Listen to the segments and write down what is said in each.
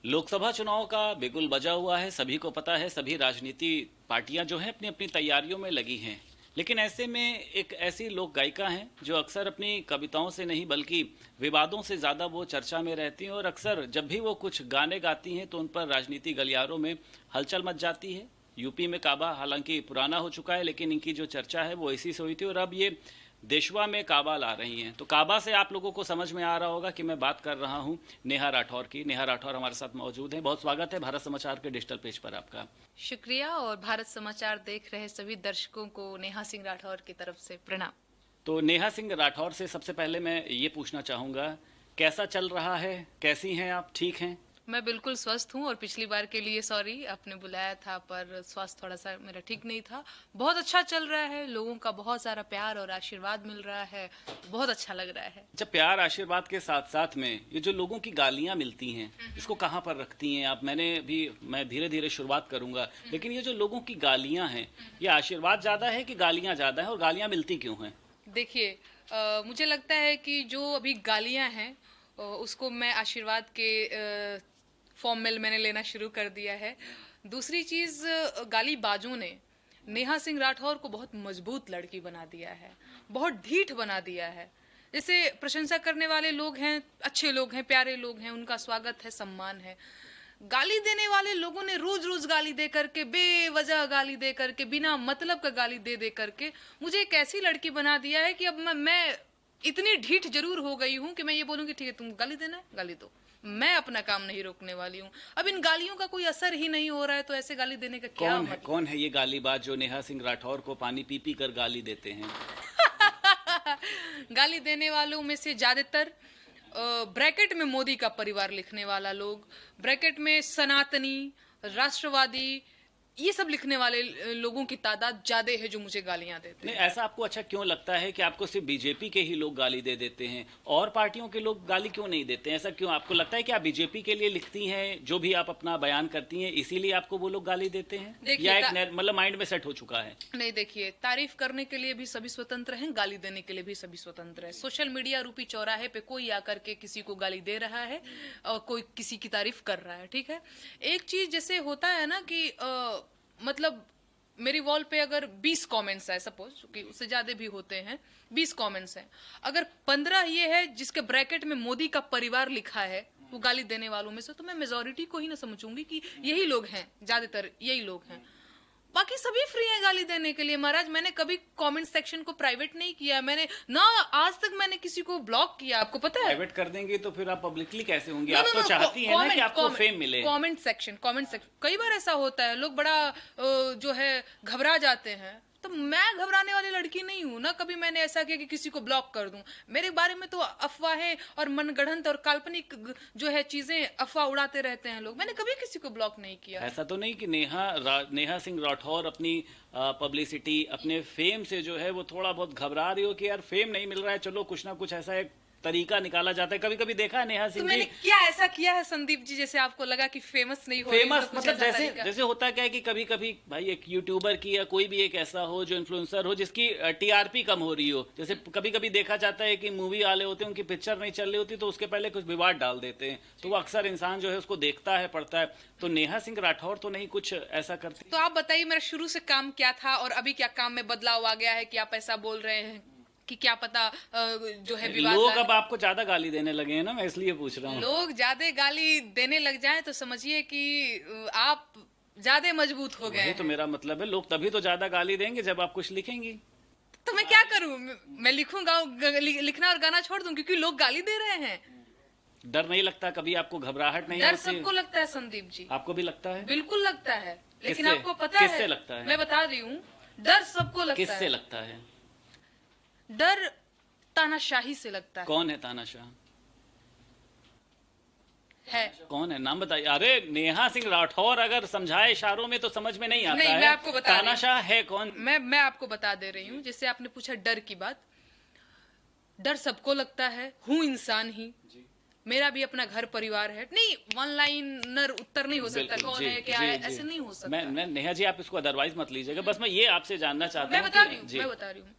लोकसभा चुनाव का बिगुल बजा हुआ है। सभी को पता है, सभी राजनीति पार्टियां जो हैं अपनी अपनी तैयारियों में लगी हैं। लेकिन ऐसे में एक ऐसी लोक गायिका हैं जो अक्सर अपनी कविताओं से नहीं बल्कि विवादों से ज़्यादा वो चर्चा में रहती हैं, और अक्सर जब भी वो कुछ गाने गाती हैं तो उन पर राजनीति गलियारों में हलचल मच जाती है। यूपी में काबा हालांकि पुराना हो चुका है, लेकिन इनकी जो चर्चा है वो इसी से हुई थी, और अब ये देशवा में काबा ला रही हैं। तो काबा से आप लोगों को समझ में आ रहा होगा कि मैं बात कर रहा हूं नेहा राठौर की। नेहा राठौर हमारे साथ मौजूद हैं। बहुत स्वागत है भारत समाचार के डिजिटल पेज पर आपका। शुक्रिया, और भारत समाचार देख रहे सभी दर्शकों को नेहा सिंह राठौर की तरफ से प्रणाम। तो नेहा सिंह राठौर से सबसे पहले मैं ये पूछना चाहूँगा, कैसा चल रहा है, कैसी हैं आप, ठीक हैं? मैं बिल्कुल स्वस्थ हूँ, और पिछली बार के लिए सॉरी, आपने बुलाया था पर स्वास्थ्य थोड़ा सा मेरा ठीक नहीं था। बहुत अच्छा चल रहा है, लोगों का बहुत सारा प्यार और आशीर्वाद मिल रहा है, बहुत अच्छा लग रहा है। अच्छा, प्यार आशीर्वाद के साथ साथ में ये जो लोगों की गालियाँ मिलती हैं, इसको कहाँ पर रखती हैं आप? मैं धीरे धीरे शुरुआत करूँगा, लेकिन ये जो लोगों की गालियाँ हैं, ये आशीर्वाद ज़्यादा है कि गालियाँ ज़्यादा है, और गालियाँ मिलती क्यों हैं? देखिए, मुझे लगता है कि जो अभी गालियाँ हैं उसको मैं आशीर्वाद के फॉर्म में मैंने लेना शुरू कर दिया है। दूसरी चीज, गालीबाजों ने नेहा सिंह राठौर को बहुत मजबूत लड़की बना दिया है, बहुत ढीठ बना दिया है। जैसे प्रशंसा करने वाले लोग हैं, अच्छे लोग हैं, प्यारे लोग हैं, उनका स्वागत है, सम्मान है। गाली देने वाले लोगों ने रोज रोज गाली दे करके, बेवजह गाली दे करके, बिना मतलब का गाली दे दे करके मुझे एक ऐसी लड़की बना दिया है कि अब मैं इतनी ढीठ जरूर हो गई हूं कि मैं ये बोलूंगी ठीक है, तुम गाली देना है गाली दो, मैं अपना काम नहीं रोकने वाली हूँ। अब इन गालियों का कोई असर ही नहीं हो रहा है, तो ऐसे गाली देने का क्या मतलब? कौन है ये गालीबाज जो नेहा सिंह राठौर को पानी पी पी कर गाली देते हैं? गाली देने वालों में से ज्यादातर ब्रैकेट में मोदी का परिवार लिखने वाला लोग, ब्रैकेट में सनातनी, राष्ट्रवादी, ये सब लिखने वाले लोगों की तादाद ज्यादा है जो मुझे गालियां देते हैं। नहीं, ऐसा आपको अच्छा क्यों लगता है कि आपको सिर्फ बीजेपी के ही लोग गाली दे देते हैं, और पार्टियों के लोग गाली क्यों नहीं देते हैं? ऐसा क्यों आपको लगता है कि आप बीजेपी के लिए लिखती हैं, जो भी आप अपना बयान करती हैं, इसीलिए आपको वो लोग गाली देते हैं, या एक मतलब माइंड में सेट हो चुका है? नहीं, देखिए, तारीफ करने के लिए भी सभी स्वतंत्र हैं, गाली देने के लिए भी सभी स्वतंत्र है। सोशल मीडिया रूपी चौराहे पे कोई आकर के किसी को गाली दे रहा है और कोई किसी की तारीफ कर रहा है, ठीक है। एक चीज जैसे होता है ना कि मतलब मेरी वॉल पे अगर 20 कमेंट्स है, सपोज कि उससे ज्यादा भी होते हैं, 20 कमेंट्स हैं, अगर 15 ये है जिसके ब्रैकेट में मोदी का परिवार लिखा है, वो गाली देने वालों में से, तो मैं मेजोरिटी को ही ना समझूंगी कि यही लोग हैं, ज्यादातर यही लोग हैं। बाकी सभी फ्री हैं गाली देने के लिए। महाराज, मैंने कभी कमेंट सेक्शन को प्राइवेट नहीं किया, मैंने ना आज तक मैंने किसी को ब्लॉक किया, आपको पता है? प्राइवेट कर देंगे तो फिर आप पब्लिकली कैसे होंगी? आप तो चाहती हैं ना कि आपको फेम मिले। कमेंट सेक्शन कई बार ऐसा होता है, लोग बड़ा जो है घबरा जाते हैं, तो मैं घबराने वाली लड़की नहीं हूं ना। कभी मैंने ऐसा किया कि किसी को ब्लॉक कर दूं। मेरे बारे में तो अफवाहें और मनगढ़ंत और काल्पनिक जो है चीजें अफवाह उड़ाते रहते हैं लोग, मैंने कभी किसी को ब्लॉक नहीं किया। ऐसा तो नहीं कि नेहा सिंह राठौर अपनी पब्लिसिटी, अपने फेम से जो है वो थोड़ा बहुत घबरा रही हो कि यार फेम नहीं मिल रहा है, चलो कुछ ना कुछ ऐसा एक तरीका निकाला जाता है? कभी कभी देखा है नेहा सिंह तो मैंने क्या ऐसा किया है संदीप जी, जैसे आपको लगा कि फेमस नहीं हो रही? फेमस मतलब जैसे होता क्या है कि कभी कभी भाई एक यूट्यूबर की या कोई भी एक ऐसा हो जो इन्फ्लुएंसर हो जिसकी टीआरपी कम हो रही हो, जैसे कभी कभी देखा जाता है कि मूवी वाले होते हैं, उनकी पिक्चर नहीं चल रही होती तो उसके पहले कुछ विवाद डाल देते हैं, तो वो अक्सर इंसान जो है उसको देखता है, पढ़ता है। तो नेहा सिंह राठौर तो नहीं कुछ ऐसा करती? तो आप बताइए, मेरा शुरू से काम क्या था और अभी क्या काम में बदलाव आ गया है कि आप ऐसा बोल रहे हैं कि क्या पता जो है विवाद। लोग अब आपको ज्यादा गाली देने लगे हैं ना, मैं इसलिए पूछ रहा हूँ। लोग ज्यादा गाली देने लग जाएं तो समझिए कि आप ज्यादा मजबूत हो गए हैं। तो मेरा मतलब है, लोग तभी तो ज्यादा गाली देंगे जब आप कुछ लिखेंगी। तो मैं क्या करूं? मैं लिखूंगा, लिखना और गाना छोड़ दूं क्योंकि लोग गाली दे रहे हैं? डर नहीं लगता कभी आपको? घबराहट नहीं? डर सबको लगता है संदीप जी। आपको भी लगता है? बिल्कुल लगता है, लेकिन आपको पता है किससे है, लगता है? मैं बता रही हूँ, डर सबको लगता है। किससे लगता है? डर तानाशाही से लगता है। कौन है तानाशाह? है कौन है, नाम बताइए। अरे नेहा सिंह राठौर अगर समझाए इशारों में तो समझ में नहीं आता नहीं, है। मैं आपको बता तानाशाह है कौन? मैं आपको बता दे रही हूँ। जैसे आपने पूछा डर की बात, डर सबको लगता है, हूँ इंसान ही, मेरा भी अपना घर परिवार है। नहीं, वन लाइनर उत्तर नहीं हो सकता, कौन है क्या है, ऐसे नहीं हो सकता। मैं नेहा जी, आप इसको अदरवाइज मत लीजिएगा, बस मैं ये आपसे जानना चाहता हूँ। मैं बता रही हूँ,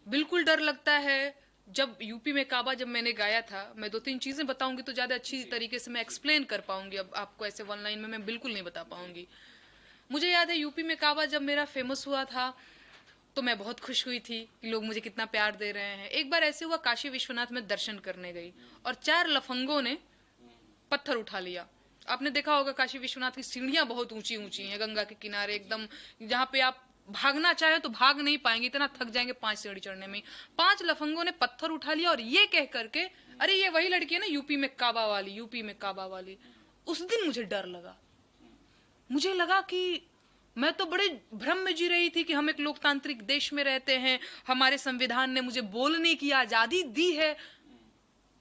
बिल्कुल डर लगता है, जब यूपी में काबा जब मैंने गाया था, मैं 2-3 चीजें बताऊंगी तो ज्यादा अच्छी तरीके से मैं एक्सप्लेन कर पाऊंगी। अब आपको ऐसे वन लाइन में मैं बिल्कुल नहीं बता पाऊंगी। मुझे याद है यूपी में काबा जब मेरा फेमस हुआ था तो मैं बहुत खुश हुई थी कि लोग मुझे कितना प्यार दे रहे हैं। एक बार ऐसे हुआ, काशी विश्वनाथ में दर्शन करने गई और 4 लफंगों ने पत्थर उठा लिया। आपने देखा होगा काशी विश्वनाथ की सीढ़ियां बहुत ऊंची ऊंची हैं, गंगा के किनारे एकदम, जहाँ पे आप भागना चाहे तो भाग नहीं पाएंगे, इतना थक जाएंगे 5 सीढ़ी चढ़ने में। 5 लफंगों ने पत्थर उठा लिया और ये कह करके, अरे ये वही लड़की है ना यूपी में काबा वाली, यूपी में काबा वाली। उस दिन मुझे डर लगा। मुझे लगा कि मैं तो बड़े भ्रम में जी रही थी कि हम एक लोकतांत्रिक देश में रहते हैं, हमारे संविधान ने मुझे बोलने की आजादी दी है,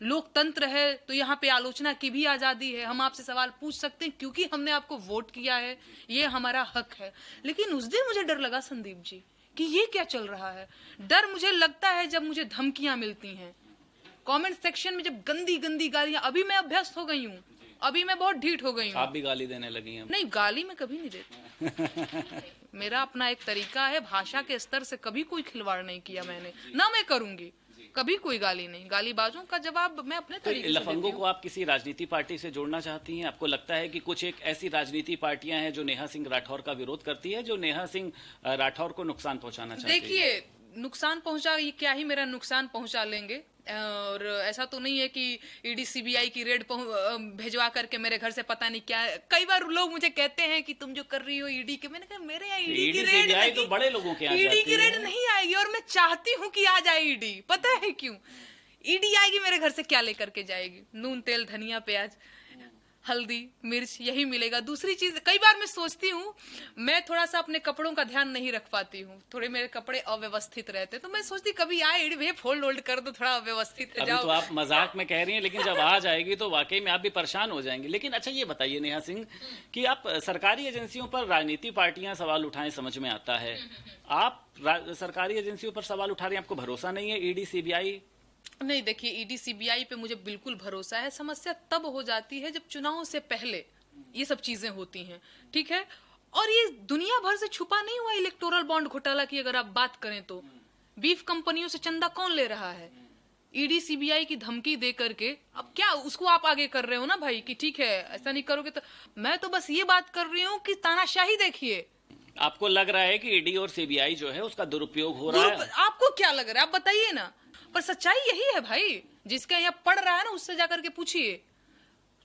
लोकतंत्र है तो यहाँ पे आलोचना की भी आजादी है, हम आपसे सवाल पूछ सकते हैं क्योंकि हमने आपको वोट किया है, ये हमारा हक है। लेकिन उस दिन मुझे डर लगा संदीप जी कि ये क्या चल रहा है। डर मुझे लगता है जब मुझे धमकियां मिलती हैं कमेंट सेक्शन में, जब गंदी गंदी गालियां। अभी मैं अभ्यस्त हो गई हूँ, अभी मैं बहुत ढीठ हो गई हूँ। आप भी गाली देने लगी हैं? नहीं, गाली मैं कभी नहीं देती। मेरा अपना एक तरीका है, भाषा के स्तर से कभी कोई खिलवाड़ नहीं किया मैंने, ना मैं करूंगी कभी। कोई गाली नहीं, गालीबाजों का जवाब मैं अपने तरीके से लफंगों को आप किसी राजनीति पार्टी से जोड़ना चाहती हैं? आपको लगता है कि कुछ एक ऐसी राजनीति पार्टियां हैं जो नेहा सिंह राठौर का विरोध करती है, जो नेहा सिंह राठौर को नुकसान पहुंचाना चाहती है? देखिए, नुकसान पहुंचा, ये क्या ही मेरा नुकसान पहुंचा लेंगे। और ऐसा तो नहीं है कि ईडी सीबीआई की रेड भेजवा करके मेरे घर से पता नहीं क्या। कई बार लोग मुझे कहते हैं कि तुम जो कर रही हो ईडी के, मैंने कहा मेरे यहाँ ईडी की रेड नहीं, तो बड़े लोगों के यहाँ ईडी की रेड नहीं आएगी। और मैं चाहती हूँ कि आ जाए ईडी। पता है क्यों? ईडी आएगी मेरे घर से क्या लेकर के जाएगी? नून, तेल, धनिया, प्याज, हल्दी, मिर्च, यही मिलेगा। दूसरी चीज, कई बार मैं सोचती हूँ, मैं थोड़ा सा अपने कपड़ों का ध्यान नहीं रख पाती हूँ, थोड़े मेरे कपड़े अव्यवस्थित रहते, तो मैं सोचती कभी आए ईडी भैया फोल्ड वोल्ड कर दो, थोड़ा अव्यवस्थित अभी जाओ। तो आप मजाक में कह रही हैं, लेकिन जब आ जाएगी तो वाकई में आप भी परेशान हो जाएंगे। लेकिन अच्छा ये बताइए नेहा सिंह कि आप सरकारी एजेंसियों पर राजनीति पार्टियां सवाल उठाएं, समझ में आता है। आप सरकारी एजेंसियों पर सवाल उठा रहे हैं, आपको भरोसा नहीं है ईडी सीबीआई? नहीं, देखिए, ईडी सीबीआई पे मुझे बिल्कुल भरोसा है। समस्या तब हो जाती है जब चुनाव से पहले ये सब चीजें होती हैं, ठीक है? और ये दुनिया भर से छुपा नहीं हुआ इलेक्टोरल बॉन्ड घोटाला की अगर आप बात करें तो। बीफ कंपनियों से चंदा कौन ले रहा है? ईडी सीबीआई की धमकी दे करके। अब क्या उसको आप आगे कर रहे हो ना भाई कि ठीक है ऐसा नहीं करोगे तो। मैं तो बस ये बात कर रही हूँ कि तानाशाही देखिए। आपको लग रहा है कि ईडी और सीबीआई जो है उसका दुरुपयोग हो रहा है? आपको क्या लग रहा है आप बताइए ना। पर सच्चाई यही है भाई, जिसका यहाँ पढ़ रहा है ना उससे जाकर के पूछिए।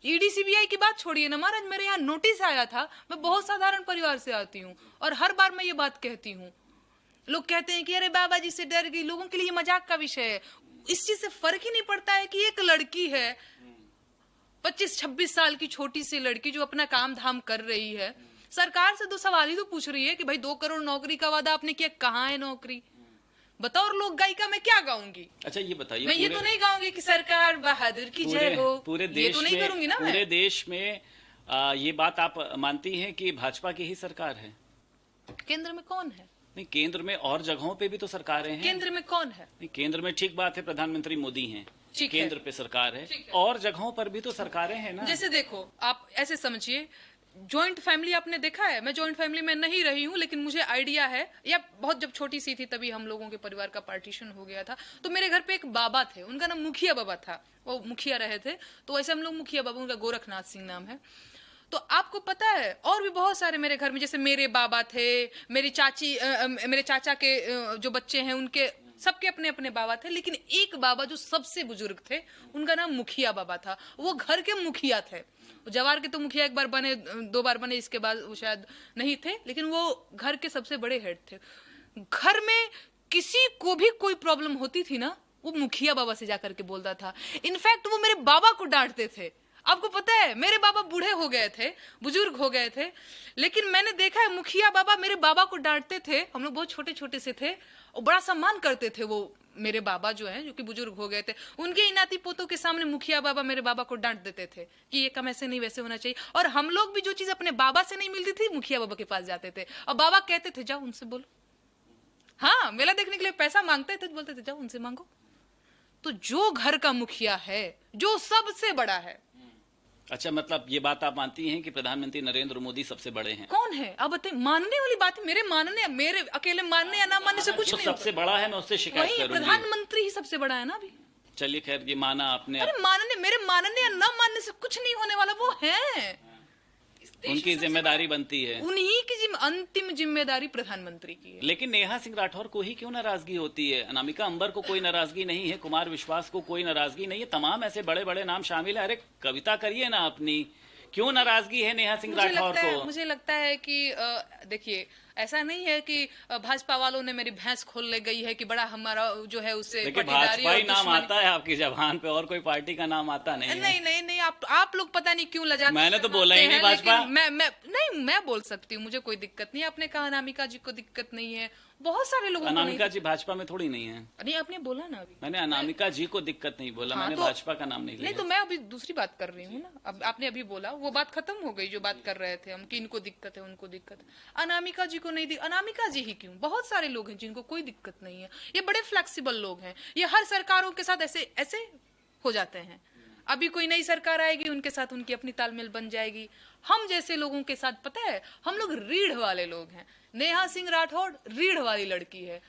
ईडी सीबीआई की बात छोड़िए ना महाराज, मेरे यहाँ नोटिस आया था। मैं बहुत साधारण परिवार से आती हूँ और हर बार मैं ये बात कहती हूँ। लोग कहते हैं कि अरे बाबा जी से डर गई, लोगों के लिए मजाक का विषय है। इस चीज से फर्क ही नहीं पड़ता है कि एक लड़की है 25-26 साल की छोटी सी लड़की जो अपना काम धाम कर रही है, सरकार से 2 सवाल ही तो पूछ रही है कि भाई 2 करोड़ नौकरी का वादा आपने किया, कहाँ है नौकरी? बताओ। और लोक गायिका मैं क्या गाऊंगी? अच्छा ये बताइए, मैं ये तो नहीं गाऊंगी कि सरकार बहादुर की जय हो, पूरे देश ये तो नहीं करूंगी ना। पूरे देश में ये बात आप मानती हैं कि भाजपा की ही सरकार है? केंद्र में कौन है? नहीं, केंद्र में और जगहों पे भी तो सरकारें हैं। केंद्र में कौन है? नहीं, केंद्र में ठीक बात है, प्रधानमंत्री मोदी हैं, केंद्र पे सरकार है, और जगहों पर भी तो सरकारें हैं ना। जैसे देखो, आप ऐसे समझिए, जॉइंट फैमिली आपने देखा है? मैं जॉइंट फैमिली में नहीं रही हूँ, लेकिन मुझे आइडिया है, या बहुत जब छोटी सी थी तभी हम लोगों के परिवार का पार्टीशन हो गया था। तो मेरे घर पे एक बाबा थे, उनका नाम मुखिया बाबा था, वो मुखिया रहे थे, तो वैसे हम लोग मुखिया बाबा, उनका गोरखनाथ सिंह नाम है। तो आपको पता है और भी बहुत सारे मेरे घर में, जैसे मेरे बाबा थे, मेरी चाची, मेरे चाचा के जो बच्चे हैं उनके सबके अपने अपने बाबा थे, लेकिन एक बाबा जो सबसे बुजुर्ग थे उनका नाम मुखिया बाबा था। वो घर के मुखिया थे। जवार के तो मुखिया 1 बार बने, 2 बार बने, इसके बाद वो शायद नहीं थे, लेकिन वो घर के सबसे बड़े हेड थे। घर में किसी को भी कोई प्रॉब्लम होती थी ना, वो मुखिया बाबा से जाकर के बोलता था। इनफैक्ट वो मेरे बाबा को डांटते थे। आपको पता है मेरे बाबा बूढ़े हो गए थे, बुजुर्ग हो गए थे, लेकिन मैंने देखा है मुखिया बाबा मेरे बाबा को डांटते थे। हम लोग बहुत छोटे छोटे से थे और बड़ा सम्मान करते थे वो मेरे बाबा जो हैं, जो कि बुजुर्ग हो गए थे। उनके इनाती पोतों के सामने मुखिया बाबा मेरे बाबा को डांट देते थे कि ये काम ऐसे नहीं वैसे होना चाहिए। और हम लोग भी जो चीज अपने बाबा से नहीं मिलती थी, मुखिया बाबा के पास जाते थे और बाबा कहते थे जाओ उनसे बोलो। हाँ, मेला देखने के लिए पैसा मांगते थे, बोलते थे जाओ उनसे मांगो। तो जो घर का मुखिया है, जो सबसे बड़ा है। अच्छा, मतलब ये बात आप मानती हैं कि प्रधानमंत्री नरेंद्र मोदी सबसे बड़े हैं? कौन है अब बताइए? मानने वाली बात है, मेरे अकेले मानने या ना मानने से कुछ नहीं। सबसे बड़ा है, मैं उससे शिकायत करूंगी। प्रधानमंत्री ही सबसे बड़ा है ना अभी। चलिए खैर, ये माना आपने। अरे मानने, मेरे मानने या न मानने से कुछ नहीं होने वाला, वो है उनकी जिम्मेदारी बनती है, उन्हीं की अंतिम जिम्मेदारी प्रधानमंत्री की है। लेकिन नेहा सिंह राठौर को ही क्यों नाराजगी होती है? अनामिका अंबर को कोई नाराजगी नहीं है, कुमार विश्वास को कोई नाराजगी नहीं है, तमाम ऐसे बड़े बड़े नाम शामिल है। अरे कविता करिए ना अपनी, क्यों नाराजगी है नेहा सिंह राठौर को? मुझे लगता है कि देखिए, ऐसा नहीं है कि भाजपा वालों ने मेरी भैंस खोल ले गई है कि बड़ा हमारा जो है उससे भाजपा ही नाम आता है आपकी जबान पे, और कोई पार्टी का नाम आता नहीं है। नहीं, आप लोग पता नहीं क्यों लजाते। मैंने तो बोला ही नहीं भाजपा। मैं बोल सकती हूँ, मुझे कोई दिक्कत नहीं। आपने कहा अनामिका जी को दिक्कत नहीं है, बहुत सारे लोगों को नहीं। अनामिका जी भाजपा में थोड़ी नहीं है। नहीं, आपने बोला ना अभी। मैंने अनामिका जी को दिक्कत नहीं बोला, मैंने भाजपा का नाम नहीं लिया। नहीं तो मैं अभी दूसरी बात कर रही हूँ ना। अब आपने अभी बोला, वो बात खत्म हो गई जो बात कर रहे थे हम, कि इनको दिक्कत है, उनको दिक्कत है। अनामिका जी को नहीं, अनामिका जी ही क्यों, बहुत सारे लोग हैं जिनको कोई दिक्कत नहीं है। ये बड़े फ्लेक्सिबल लोग हैं, ये हर सरकारों के साथ ऐसे हो जाते हैं। अभी कोई नई सरकार आएगी, उनके साथ उनकी अपनी तालमेल बन जाएगी। हम जैसे लोगों के साथ, पता है, हम लोग रीढ़ वाले लोग हैं। नेहा सिंह राठौर रीढ़ वाली लड़की है,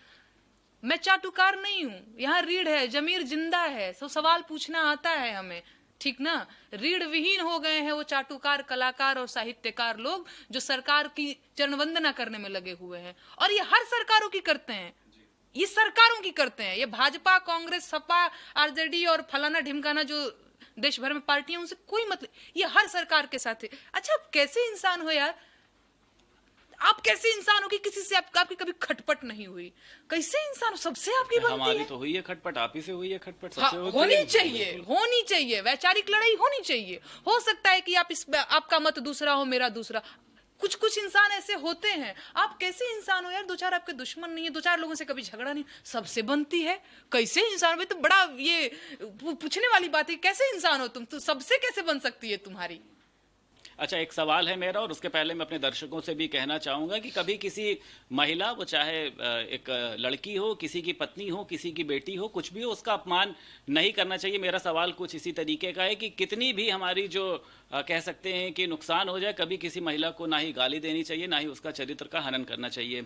मैं चाटुकार नहीं हूँ। यहाँ रीढ़ है, जमीर जिंदा है, तो सवाल पूछना आता है हमें, ठीक ना? रीढ़ विहीन हो गए हैं वो चाटुकार, कलाकार और साहित्यकार लोग, जो सरकार की चरण वंदना करने में लगे हुए हैं। और ये हर सरकारों की करते हैं, ये सरकारों की करते हैं। ये भाजपा, कांग्रेस, सपा, आरजेडी और फलाना ढिमकाना जो देश भर में पार्टियां, उनसे कोई मतलब, ये हर सरकार के साथ है। अच्छा, आप कैसे इंसान हो यार? आप कैसे इंसान हो कि किसी से आपकी कभी खटपट नहीं हुई? कैसे इंसान हो? सबसे आपकी बनती हमारी है। तो हुई है खटपट, आप ही से हुई है खटपट, हाँ, सबसे होनी चाहिए, वैचारिक लड़ाई होनी चाहिए। हो सकता है कि आपका मत दूसरा हो, मेरा दूसरा। कुछ इंसान ऐसे होते हैं। आप कैसे इंसान हो यार? दो चार आपके दुश्मन नहीं है, दो चार लोगों से कभी झगड़ा नहीं, सबसे बनती है। कैसे इंसान हो? तो बड़ा ये पूछने वाली बात है, कैसे इंसान हो तुम? तो सबसे कैसे बन सकती है तुम्हारी? अच्छा, एक सवाल है मेरा, और उसके पहले मैं अपने दर्शकों से भी कहना चाहूंगा कि कभी किसी महिला, वो चाहे एक लड़की हो, किसी की पत्नी हो, किसी की बेटी हो, कुछ भी हो, उसका अपमान नहीं करना चाहिए। मेरा सवाल कुछ इसी तरीके का है कि कितनी भी हमारी जो कह सकते हैं कि नुकसान हो जाए, कभी किसी महिला को ना ही गाली देनी चाहिए, ना ही उसका चरित्र का हनन करना चाहिए।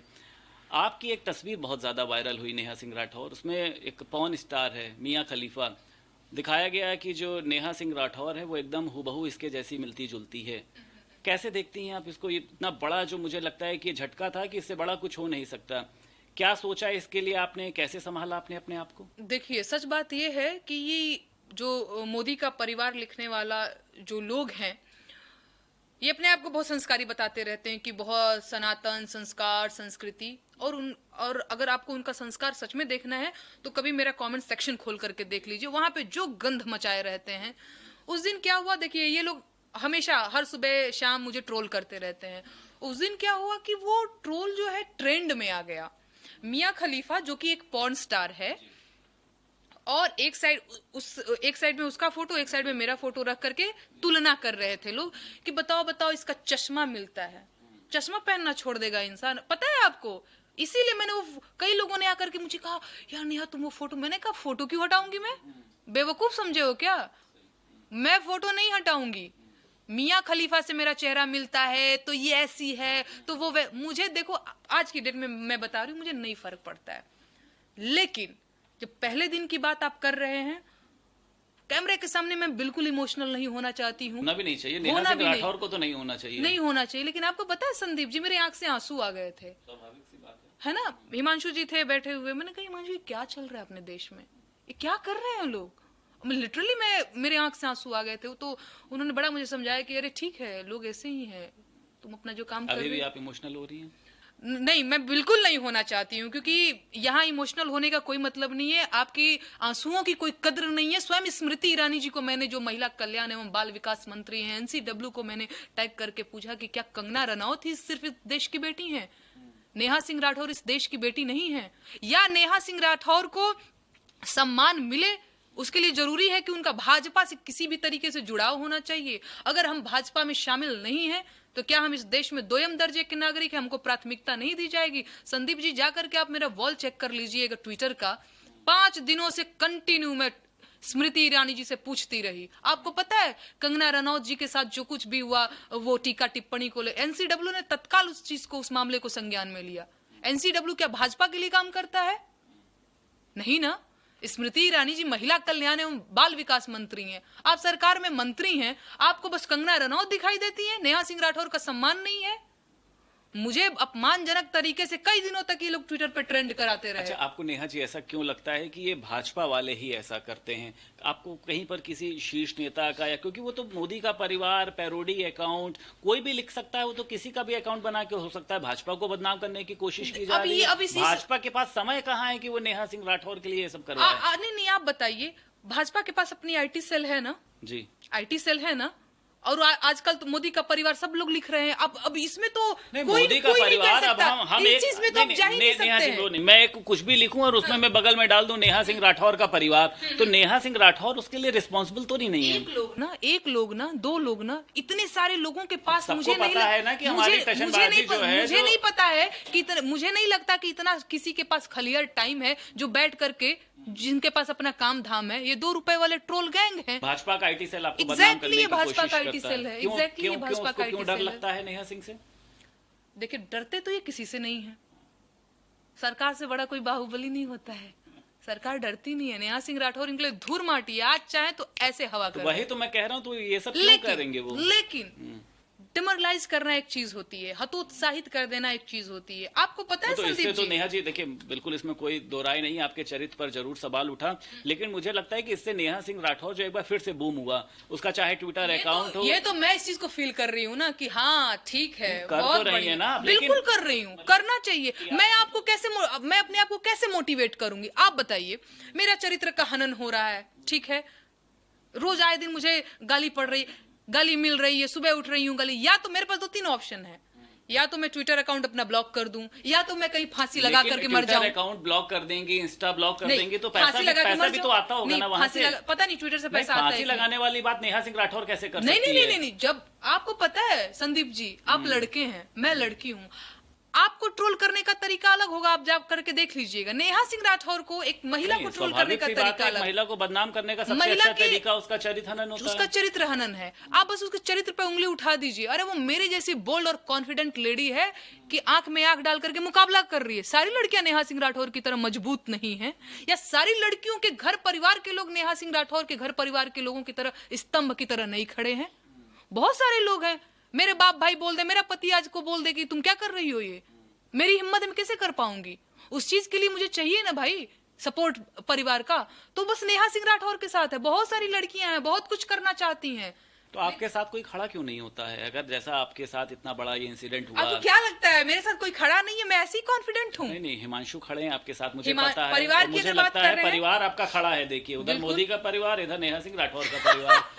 आपकी एक तस्वीर बहुत ज़्यादा वायरल हुई, नेहा सिंह राठौर, उसमें एक पॉर्न स्टार है मियाँ खलीफा, दिखाया गया है कि जो नेहा सिंह राठौर है वो एकदम हूबहू इसके जैसी मिलती जुलती है। कैसे देखती हैं आप इसको? इतना बड़ा जो मुझे लगता है कि झटका था कि इससे बड़ा कुछ हो नहीं सकता। क्या सोचा इसके लिए आपने, कैसे संभाला आपने अपने आप को? देखिए, सच बात ये है कि ये जो मोदी का परिवार लिखने वाला जो लोग हैं, ये अपने आप को बहुत संस्कारी बताते रहते हैं कि बहुत सनातन संस्कार, संस्कृति, और अगर आपको उनका संस्कार सच में देखना है तो कभी मेरा कमेंट सेक्शन खोल करके देख लीजिए, वहां पे जो गंध मचाए रहते हैं। उस दिन क्या हुआ, देखिए, ये लोग हमेशा हर सुबह शाम मुझे ट्रोल करते रहते हैं। उस दिन क्या हुआ कि वो ट्रोल जो है ट्रेंड में आ गया। मियाँ खलीफा, जो कि एक पॉर्न स्टार है, और एक साइड में उसका फोटो, एक साइड में मेरा फोटो रख करके तुलना कर रहे थे लोग कि बताओ इसका चश्मा मिलता है, चश्मा पहनना छोड़ देगा इंसान, पता है आपको? इसीलिए मैंने कई लोगों ने आकर के मुझे कहा, यार नेहा तुम वो फोटो, मैंने कहा फोटो क्यों हटाऊंगी मैं? बेवकूफ समझे हो क्या? मैं फोटो नहीं हटाऊंगी। मियाँ खलीफा से मेरा चेहरा मिलता है तो ये ऐसी है, तो वो मुझे देखो, आज की डेट में मैं बता रही हूँ, मुझे नहीं फर्क पड़ता है। लेकिन जब पहले दिन की बात आप कर रहे हैं, कैमरे के सामने मैं बिल्कुल इमोशनल नहीं होना चाहती हूँ। होना भी नहीं चाहिए, नेहा सिंह राठौर को तो नहीं होना चाहिए, नहीं होना चाहिए। लेकिन आपको पता है संदीप जी, मेरे आंख से आंसू आ गए थे। स्वाभाविक सी बात है ना? हिमांशु जी थे बैठे हुए, मैंने कहा हिमांशु ये क्या चल रहा है अपने देश में, ये क्या कर रहे हैं लोग? लिटरली मेरे आंख से आंसू आ गए थे। तो उन्होंने बड़ा मुझे समझाया कि अरे ठीक है, लोग ऐसे ही हैं, तुम अपना जो काम कर रहे हो। अभी भी आप इमोशनल हो रही हैं? नहीं, मैं बिल्कुल नहीं होना चाहती हूँ, क्योंकि यहाँ इमोशनल होने का कोई मतलब नहीं है। आपकी आंसुओं की कोई कद्र नहीं है। स्वयं स्मृति ईरानी जी को मैंने, जो महिला कल्याण एवं बाल विकास मंत्री हैं, NCW को मैंने टैग करके पूछा कि क्या कंगना रनौत ही सिर्फ इस देश की बेटी हैं? नेहा सिंह राठौर इस देश की बेटी नहीं है? या नेहा सिंह राठौर को सम्मान मिले, उसके लिए जरूरी है कि उनका भाजपा से किसी भी तरीके से जुड़ाव होना चाहिए? अगर हम भाजपा में शामिल नहीं हैं तो क्या हम इस देश में दोयम दर्जे के नागरिक हैं? हमको प्राथमिकता नहीं दी जाएगी? संदीप जी, जाकर के आप मेरा वॉल चेक कर लीजिएगा ट्विटर का। 5 दिनों से कंटिन्यू मैं स्मृति ईरानी जी से पूछती रही। आपको पता है कंगना रनौत जी के साथ जो कुछ भी हुआ, वो टीका टिप्पणी को ले NCW ने तत्काल उस चीज को, उस मामले को संज्ञान में लिया। NCW क्या भाजपा के लिए काम करता है? नहीं ना। स्मृति ईरानी जी महिला कल्याण एवं बाल विकास मंत्री हैं, आप सरकार में मंत्री हैं, आपको बस कंगना रनौत दिखाई देती है, नेहा सिंह राठौर का सम्मान नहीं है। मुझे अपमानजनक तरीके से कई दिनों तक ये लोग ट्विटर पे ट्रेंड कराते रहे। अच्छा, आपको नेहा जी ऐसा क्यों लगता है कि ये भाजपा वाले ही ऐसा करते हैं? आपको कहीं पर किसी शीर्ष नेता का, या क्योंकि वो तो मोदी का परिवार, पैरोडी अकाउंट कोई भी लिख सकता है, वो तो किसी का भी अकाउंट बना के हो सकता है, भाजपा को बदनाम करने की कोशिश की जा रही है। भाजपा के पास समय कहाँ है कि वो नेहा सिंह राठौर के लिए ये सब करवाए? नहीं, आप बताइए, भाजपा के पास अपनी आईटी सेल है ना? जी, आईटी सेल है ना? और आजकल तो मोदी का परिवार सब लोग लिख रहे हैं। अब इसमें तो नहीं, कोई मोदी का कोई परिवार, अब हम इस चीज में तो आप जा ही नहीं सकते हैं। मैं कुछ भी लिखूं और उसमें मैं बगल में डाल दूं नेहा सिंह राठौर का परिवार, तो नेहा सिंह राठौर उसके लिए रिस्पॉन्सिबल तो नहीं है। एक लोग ना, दो लोग ना, इतने सारे लोगों के पास मुझे नहीं पता है ना कि हमारी टशनबाजी जो है, मुझे नहीं पता है कि मुझे नहीं लगता कि इतना किसी के पास खलियर टाइम है जो बैठ करके, जिनके पास अपना काम धाम है। ये 2 रुपए वाले ट्रोल गैंग है। भाजपा का आईटी सेल आपको बदनाम करने की कोशिश भाजपा का करता आईटी सेल है। एग्जैक्टली भाजपा का क्यों डर लगता है नेहा सिंह से? देखिए, डरते तो ये किसी से नहीं है। सरकार से बड़ा कोई बाहुबली नहीं होता है। सरकार डरती नहीं है। नेहा सिंह राठौर इनके लिए धूल माटी है। आज चाहे तो ऐसे हवा कर, वही तो मैं कह रहा हूँ, तो ये सब क्यों करेंगे वो? लेकिन डिमोरलाइज करना एक चीज होती है, हतोत्साहित कर देना एक चीज होती है। आपको पता है तो संदीप इससे जी? तो नेहा जी देखिए, बिल्कुल इसमें कोई दो राय नहीं, आपके चरित्र पर जरूर सवाल उठा, लेकिन मुझे लगता है कि इससे नेहा सिंह राठौर जो एक बार फिर से बूम हुआ, उसका चाहे ट्विटर अकाउंट हो, ये तो मैं इस चीज को फील कर रही हूँ ना कि हाँ ठीक है, कर बहुत तो रही है ना, बिल्कुल कर रही हूँ, करना चाहिए। मैं अपने आप को कैसे मोटिवेट करूंगी? आप बताइए। मेरा चरित्र का हनन हो रहा है, ठीक है, रोज आए दिन मुझे गाली मिल रही है, सुबह उठ रही हूँ गाली। या तो मेरे पास 2-3 ऑप्शन है, या तो मैं ट्विटर अकाउंट अपना ब्लॉक कर दूं, या तो मैं कहीं फांसी लगा करके मर जाऊं। अकाउंट ब्लॉक कर देंगे, इंस्टा ब्लॉक कर देंगे, तो पैसा भी तो आता होगा ना वहां से। पता नहीं ट्विटर से पैसा आता है। फांसी लगाने वाली बात नेहा सिंह राठौर कैसे कर सकती है? नहीं, जब आपको पता है संदीप जी, आप लड़के हैं, मैं लड़की हूँ, आपको ट्रोल करने का तरीका अलग होगा। आप जा करके देख लीजिएगा। नेहा सिंह राठौर को, एक महिला को ट्रोल करने का तरीका अलग, महिला को बदनाम करने का सबसे अच्छा तरीका उसका चरित्र हनन होता है। उसका चरित्र हनन है। आप बस उसके चरित्र पे उंगली उठा दीजिए। अरे वो मेरे जैसी बोल्ड और कॉन्फिडेंट लेडी है कि आंख में आंख डाल करके मुकाबला कर रही है। सारी लड़कियां नेहा सिंह राठौर की तरह मजबूत नहीं है, या सारी लड़कियों के घर परिवार के लोग नेहा सिंह राठौर के घर परिवार के लोगों की तरह स्तंभ की तरह नहीं खड़े हैं। बहुत सारे लोग हैं। मेरे बाप भाई बोल दे, मेरा पति आज को बोल दे कि तुम क्या कर रही हो, ये मेरी हिम्मत में कैसे कर पाऊंगी? उस चीज के लिए मुझे चाहिए ना भाई सपोर्ट परिवार का। तो बस नेहा सिंह राठौर के साथ है। बहुत सारी लड़कियां हैं, बहुत कुछ करना चाहती हैं। तो आपके साथ कोई खड़ा क्यों नहीं होता है? अगर जैसा आपके साथ इतना बड़ा ये इंसिडेंट हुआ, आपको क्या लगता है मेरे साथ कोई खड़ा नहीं है? मैं ऐसी कॉन्फिडेंट हूँ। नहीं, हिमांशु खड़े हैं आपके साथ, मुझे पता है। परिवार की मुझे लगता है परिवार आपका खड़ा है। देखिए, उधर मोदी का परिवार, इधर नेहा सिंह राठौर का परिवार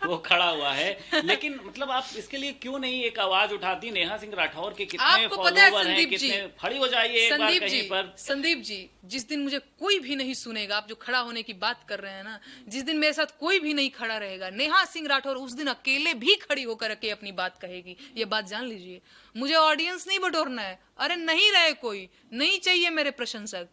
वो खड़ा हुआ है। लेकिन मतलब आप इसके लिए क्यों नहीं एक आवाज उठाती? नेहा सिंह राठौर के कितने फॉलोवर हैं, कितने, खड़ी हो जाइए एक बार कहीं पर। संदीप जी, जिस दिन मुझे कोई भी नहीं सुनेगा, आप जो खड़ा होने की बात कर रहे हैं ना, जिस दिन मेरे साथ कोई भी नहीं खड़ा रहेगा, नेहा सिंह राठौर उस दिन अकेले भी खड़ी होकर के अपनी बात कहेगी। ये बात जान लीजिए। मुझे ऑडियंस नहीं बटोरना है। अरे नहीं रहे कोई, नहीं चाहिए मेरे प्रशंसक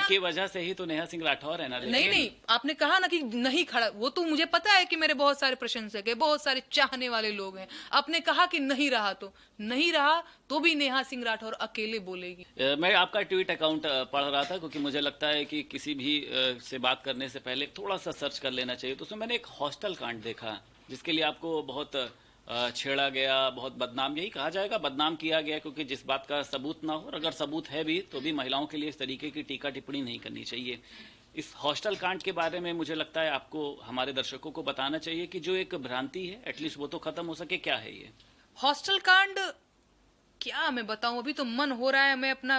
की वजह से ही तो नेहा सिंह राठौर है ना। नहीं, आपने कहा ना कि नहीं खड़ा, वो तो मुझे पता है कि मेरे बहुत सारे प्रशंसक है, बहुत सारे चाहने वाले लोग हैं। आपने कहा कि नहीं रहा, तो नहीं रहा तो भी नेहा सिंह राठौर अकेले बोलेगी। मैं आपका ट्वीट अकाउंट पढ़ रहा था, क्योंकि मुझे लगता है कि किसी भी से बात करने से पहले थोड़ा सा सर्च कर लेना चाहिए। तो उसमें मैंने एक हॉस्टल कांड देखा, जिसके लिए आपको बहुत छेड़ा गया, बहुत बदनाम, यही कहा जाएगा, बदनाम किया गया, क्योंकि जिस बात का सबूत ना हो, और अगर सबूत है भी तो भी महिलाओं के लिए इस तरीके की टीका टिप्पणी नहीं करनी चाहिए। इस हॉस्टल कांड के बारे में मुझे लगता है आपको हमारे दर्शकों को बताना चाहिए कि जो एक भ्रांति है, एटलीस्ट वो तो खत्म हो सके। क्या है ये हॉस्टल कांड? क्या मैं बताऊं, अभी तो मन हो रहा है मैं अपना,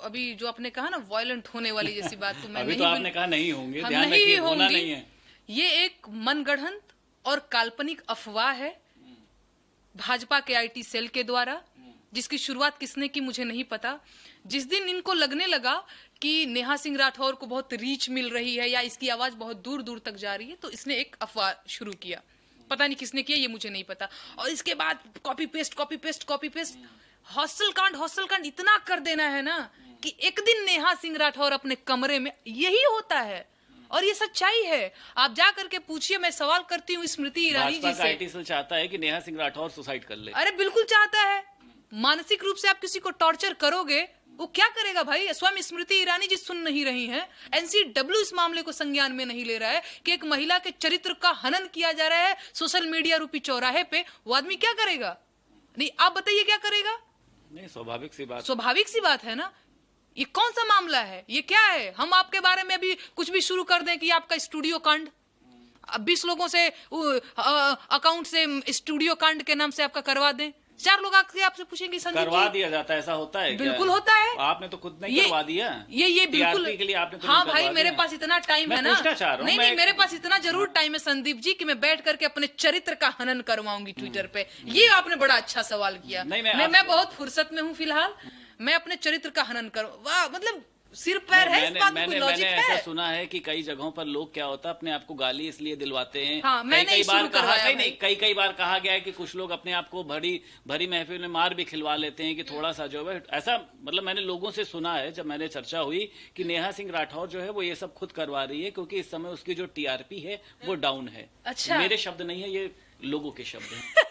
अभी जो आपने कहा ना वायलेंट होने वाली जैसी बात, तो मैं अभी नहीं, तो आपने कहा नहीं होंगे, हम ध्यान नहीं रखिए, होना होंगी। नहीं है। ये एक मनगढ़ंत और काल्पनिक अफवाह है भाजपा के आईटी सेल के द्वारा, जिसकी शुरुआत किसने की मुझे नहीं पता। जिस दिन इनको लगने लगा कि नेहा सिंह राठौर को बहुत रीच मिल रही है या इसकी आवाज बहुत दूर दूर तक जा रही है, तो इसने एक अफवाह शुरू किया। पता नहीं किसने किया, ये मुझे नहीं पता। और इसके बाद कॉपी पेस्ट हॉस्टल कांड इतना कर देना है ना कि एक दिन नेहा सिंह राठौर अपने कमरे में, यही होता है और ये सच्चाई है। आप जा करके पूछिए, मैं सवाल करती हूँ स्मृति ईरानी जी से। आईटी सेल चाहता है कि नेहा सिंह राठौर सुसाइड कर ले। अरे बिल्कुल चाहता है। मानसिक रूप से आप किसी को टॉर्चर करोगे वो क्या करेगा भाई? स्वयं स्मृति ईरानी जी सुन नहीं रही हैं, एनसीडब्ल्यू इस मामले को संज्ञान में नहीं ले रहा है कि एक महिला के चरित्र का हनन किया जा रहा है सोशल मीडिया रूपी चौराहे पे। वो आदमी क्या करेगा? नहीं, आप बताइए क्या करेगा? नहीं, स्वाभाविक सी बात है ना। ये कौन सा मामला है? ये क्या है? हम आपके बारे में भी कुछ भी शुरू कर दें कि आपका स्टूडियो कांड, 20 लोगों से अकाउंट से स्टूडियो कांड के नाम से आपका करवा दें, 4 लोग आके आपसे पूछेंगे संदीप करवा दिया जाता है, ऐसा होता है? बिल्कुल क्या? होता है। आपने तो खुद नहीं करवा दिया ये बिल्कुल TRP के लिए आपने तो हाँ नहीं भाई, करवा मेरे दिया। पास इतना टाइम है ना। पूछना चाह रहा हूं, नहीं, मेरे पास इतना जरूर टाइम है संदीप जी कि मैं बैठ करके अपने चरित्र का हनन करवाऊंगी ट्विटर पे। ये आपने बड़ा अच्छा सवाल किया। नहीं, मैं बहुत फुर्सत में हूँ फिलहाल। मैं अपने चरित्र का हनन कर, वाह, मतलब सिर पैर है इस बात में, कोई लॉजिक मैंने ऐसा है? सुना है कि कई जगहों पर लोग क्या होता है अपने आप को गाली इसलिए दिलवाते हैं। हाँ, मैंने ही शुरू करवाया भाई। कई बार कहा गया है कि कुछ लोग अपने आप को भरी महफिल में मार भी खिलवा लेते हैं कि थोड़ा सा जो है ऐसा, मतलब मैंने लोगों से सुना है जब मैंने चर्चा हुई कि नेहा सिंह राठौर जो है वो ये सब खुद करवा रही है क्योंकि इस समय उसकी जो TRP है वो डाउन है। अच्छा। मेरे शब्द नहीं है, ये लोगों के शब्द हैं।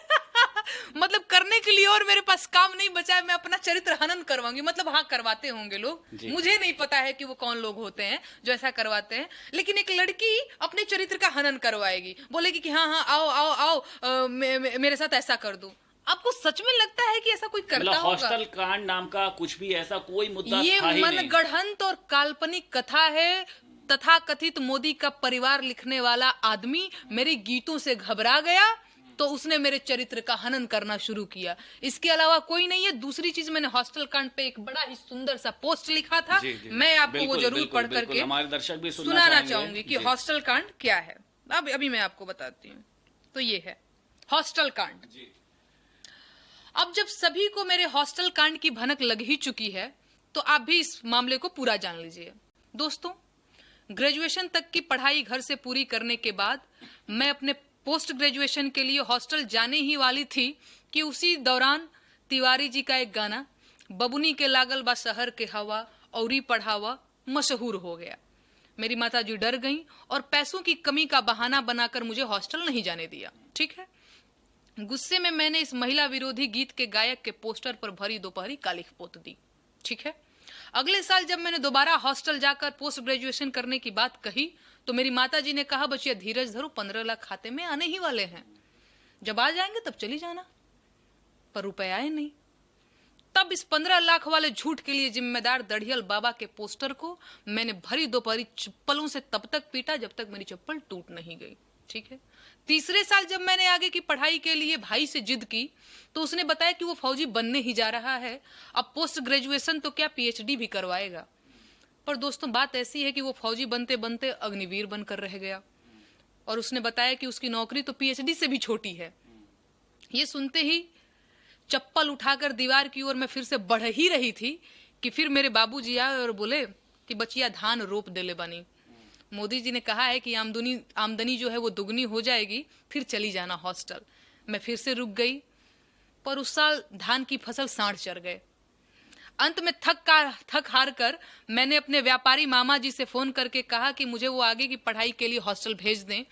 मतलब करने के लिए और मेरे पास काम नहीं बचा है, मैं अपना चरित्र हनन करवाऊंगी। मतलब हाँ, करवाते होंगे लोग, मुझे नहीं पता है कि वो कौन लोग होते हैं जो ऐसा करवाते हैं, लेकिन एक लड़की अपने चरित्र का हनन करवाएगी, बोलेगी कि हाँ हाँ आओ आओ आओ मेरे साथ ऐसा कर दो। आपको सच में लगता है कि ऐसा कोई करता होगा? हॉस्टल कांड नाम का कुछ भी ऐसा कोई मुद्दा ये था ही नहीं। मनगढ़ंत और काल्पनिक कथा है। तथा कथित मोदी का परिवार लिखने वाला आदमी मेरे गीतों से घबरा गया तो उसने मेरे चरित्र का हनन करना शुरू किया। इसके अलावा कोई नहीं है। दूसरी चीज, मैंने हॉस्टल कांड पे एक बड़ा ही सुंदर सा पोस्ट लिखा था। जी। मैं आपको वो जरूर पढ़ करके हमारे दर्शक भी सुनाना चाहूंगी कि हॉस्टल कांड क्या है। अभी मैं आपको बताती हूँ। तो ये है हॉस्टल कांड। अब जब सभी को मेरे हॉस्टल कांड की भनक लग ही चुकी है तो आप भी इस मामले को पूरा जान लीजिए। दोस्तों, ग्रेजुएशन तक की पढ़ाई घर से पूरी करने के बाद मैं अपने पोस्ट ग्रेजुएशन के लिए हॉस्टल जाने ही वाली थी कि उसी दौरान तिवारी जी का एक गाना बबुनी के लागल बा शहर के हवा औरी पढ़ावा मशहूर हो गया। मेरी माता जी डर गईं और पैसों की कमी का बहाना बनाकर मुझे हॉस्टल नहीं जाने दिया। ठीक है, गुस्से में मैंने इस महिला विरोधी गीत के गायक के पोस्टर पर भरी दोपहरी कालिख पोत दी। ठीक है, अगले साल जब मैंने दोबारा हॉस्टल जाकर पोस्ट ग्रेजुएशन करने की बात कही तो मेरी माताजी ने कहा, बचिया धीरज धरो, 15 लाख खाते में आने ही वाले हैं, जब आ जाएंगे तब चली जाना। पर रुपए आए नहीं। तब इस 15 लाख वाले झूठ के लिए जिम्मेदार दढ़ियल बाबा के पोस्टर को मैंने भरी दोपहरी चप्पलों से तब तक पीटा जब तक मेरी चप्पल टूट नहीं गई। ठीक है, तीसरे साल जब मैंने आगे की पढ़ाई के लिए भाई से जिद की तो उसने बताया कि वो फौजी बनने ही जा रहा है, अब पोस्ट ग्रेजुएशन तो क्या PhD भी करवाएगा। पर दोस्तों, बात ऐसी है कि वो फौजी बनते बनते अग्निवीर बनकर रह गया और उसने बताया कि उसकी नौकरी तो PhD से भी छोटी है। ये सुनते ही चप्पल उठाकर दीवार की ओर मैं फिर से बढ़ ही रही थी कि फिर मेरे बाबूजी आए और बोले कि बचिया धान रोप देले बनी, मोदी जी ने कहा है कि आमदनी जो है वो दुगनी हो जाएगी, फिर चली जाना हॉस्टल। मैं फिर से रुक गई, पर उस साल धान की फसल सांड चढ़ गए। अंत में थक हार कर मैंने अपने व्यापारी मामा जी से फोन करके कहा कि मुझे वो आगे की पढ़ाई के लिए हॉस्टल भेज दें,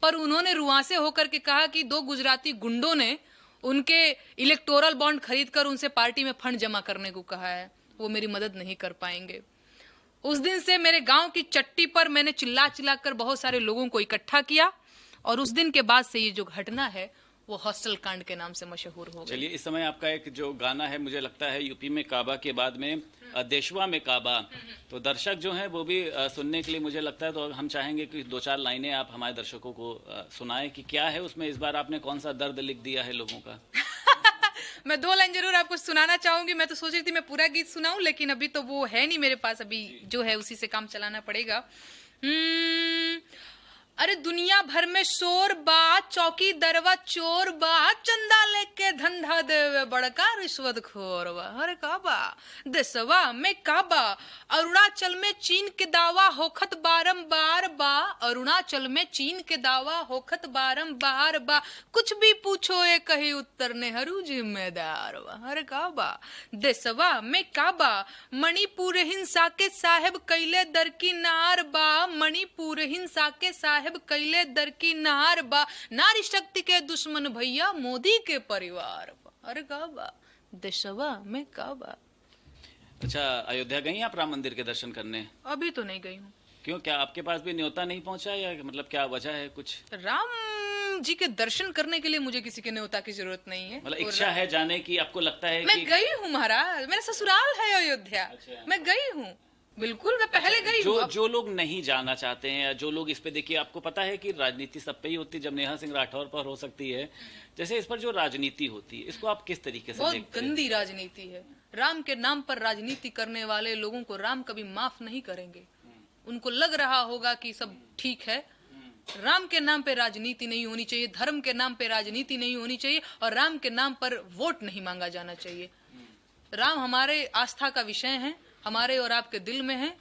पर उन्होंने रुआंसे होकर के कहा कि 2 गुजराती गुंडों ने उनके इलेक्टोरल बॉन्ड खरीदकर उनसे पार्टी में फंड जमा करने को कहा है, वो मेरी मदद नहीं कर पाएंगे। उस दिन से मेरे गांव की चट्टी पर मैंने चिल्ला कर बहुत सारे लोगों को इकट्ठा किया और उस दिन के बाद से ये जो घटना है वो हॉस्टल कांड के नाम से मशहूर हो गई। चलिए, इस समय आपका एक जो गाना है, मुझे लगता है यूपी में काबा के बाद में देशवा में काबा, तो दर्शक जो हैं वो भी सुनने के लिए मुझे लगता है, तो हम चाहेंगे कि 2-4 लाइनें आप हमारे दर्शकों को सुनाएं कि क्या है उसमें, इस बार आपने कौन सा दर्द लिख दिया है लोगों का। मैं 2 लाइन जरूर आपको सुनाना चाहूंगी। मैं तो सोच रही थी मैं पूरा गीत सुनाऊं, लेकिन अभी तो वो है नहीं मेरे पास, अभी जो है उसी से काम चलाना पड़ेगा। अरे दुनिया भर में शोर बा, चौकी दरवा चोर बा, चंदा लेके धंधा देवे बड़का रिश्वत खोर बा। अरे काबा देशवा में काबा, अरुणाचल में चीन के दावा होखत बारंबार बा, अरुणाचल में चीन के दावा होखत बारंबार बा, कुछ भी पूछो ये कही उत्तर नेहरू जिम्मेदार बा। अरे काबा देशवा में काबा, मणिपुर हिंसा के साहेब कैले दरकिनार बा, मणिपुर हिंसा के साहेब कैले दरकिनार बा, नारी शक्ति के दुश्मन भैया मोदी के परिवार बा। अरे काबा देशवा में काबा। अच्छा, अयोध्या गई आप राम मंदिर के दर्शन करने? अभी तो नहीं गई हूँ। क्यों, क्या आपके पास भी न्योता नहीं पहुंचा या मतलब क्या वजह है कुछ? राम जी के दर्शन करने के लिए मुझे किसी के न्योता की जरूरत नहीं है। मतलब इच्छा है जाने की, आपको लगता है मैं कि गई हूँ महाराज, मेरा ससुराल है अयोध्या। अच्छा। मैं गई हूँ, बिल्कुल मैं पहले गई जो हूँ। जो लोग नहीं जाना चाहते हैं या जो लोग इस पे, देखिए आपको पता है कि राजनीति सब पे ही होती है, जब नेहा सिंह राठौर पर हो सकती है, जैसे इस पर जो राजनीति होती है, इसको आप किस तरीके से बहुत देखते हैं? गंदी राजनीति है। राम के नाम पर राजनीति करने वाले लोगों को राम कभी माफ नहीं करेंगे। उनको लग रहा होगा कि सब ठीक है। राम के नाम पे राजनीति नहीं होनी चाहिए, धर्म के नाम पे राजनीति नहीं होनी चाहिए, और राम के नाम पर वोट नहीं मांगा जाना चाहिए। राम हमारे आस्था का विषय है, हमारे और आपके दिल में है।